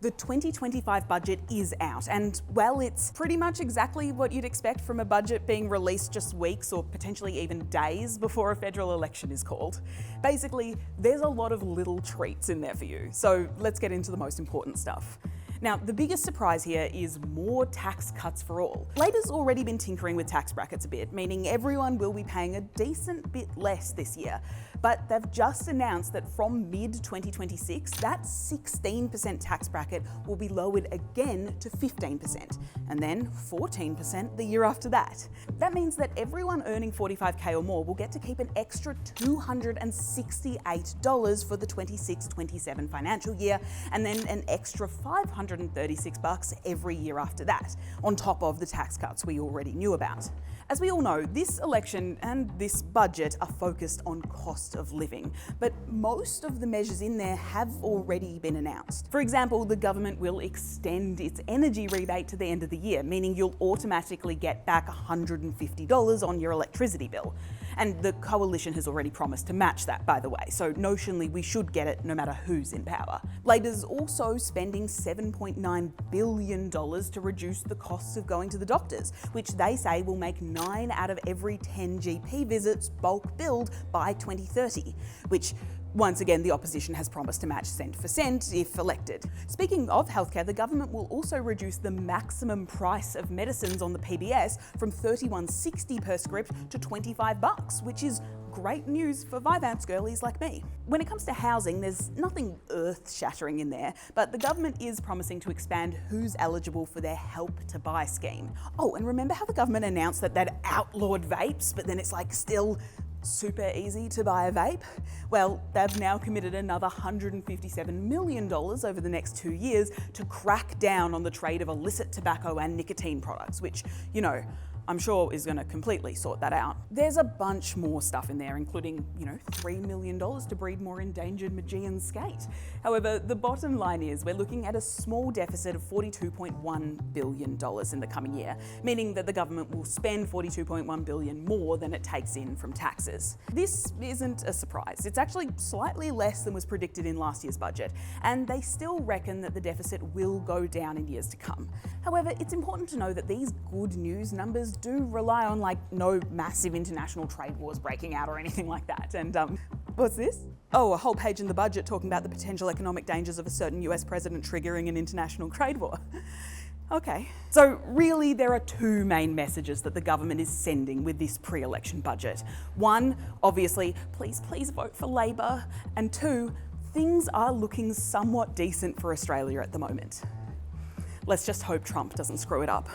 The 2025 budget is out, and well, it's pretty much exactly what you'd expect from a budget being released just weeks or potentially even days before a federal election is called. Basically, there's a lot of little treats in there for you, so let's get into the most important stuff. Now, the biggest surprise here is more tax cuts for all. Labor's already been tinkering with tax brackets a bit, meaning everyone will be paying a decent bit less this year. But they've just announced that from mid-2026, that 16% tax bracket will be lowered again to 15%, and then 14% the year after that. That means that everyone earning 45K or more will get to keep an extra $268 for the 26-27 financial year, and then an extra $536 every year after that, on top of the tax cuts we already knew about. As we all know, this election and this budget are focused on cost of living, but most of the measures in there have already been announced. For example, the government will extend its energy rebate to the end of the year, meaning you'll automatically get back $150 on your electricity bill. And the coalition has already promised to match that, by the way, so notionally we should get it no matter who's in power. Labor's also spending $7.9 billion to reduce the costs of going to the doctors, which they say will make 9 out of every 10 GP visits bulk billed by 2030, which once again, the opposition has promised to match cent for cent if elected. Speaking of healthcare, the government will also reduce the maximum price of medicines on the PBS from $31.60 per script to $25, which is great news for Vyvanse girlies like me. When it comes to housing, there's nothing earth-shattering in there, but the government is promising to expand who's eligible for their Help to Buy scheme. Oh, and remember how the government announced that they'd outlawed vapes, but then it's like still super easy to buy a vape? Well, they've now committed another $157 million over the next 2 years to crack down on the trade of illicit tobacco and nicotine products, which, you know, I'm sure is going to completely sort that out. There's a bunch more stuff in there, including, $3 million to breed more endangered Magean skate. However, the bottom line is we're looking at a small deficit of $42.1 billion in the coming year, meaning that the government will spend $42.1 billion more than it takes in from taxes. This isn't a surprise. It's actually slightly less than was predicted in last year's budget, and they still reckon that the deficit will go down in years to come. However, it's important to know that these good news numbers do rely on no massive international trade wars breaking out or anything like that. And what's this? Oh, a whole page in the budget talking about the potential economic dangers of a certain US president triggering an international trade war. Okay. So really there are two main messages that the government is sending with this pre-election budget. One, obviously, please vote for Labor. And two, things are looking somewhat decent for Australia at the moment. Let's just hope Trump doesn't screw it up.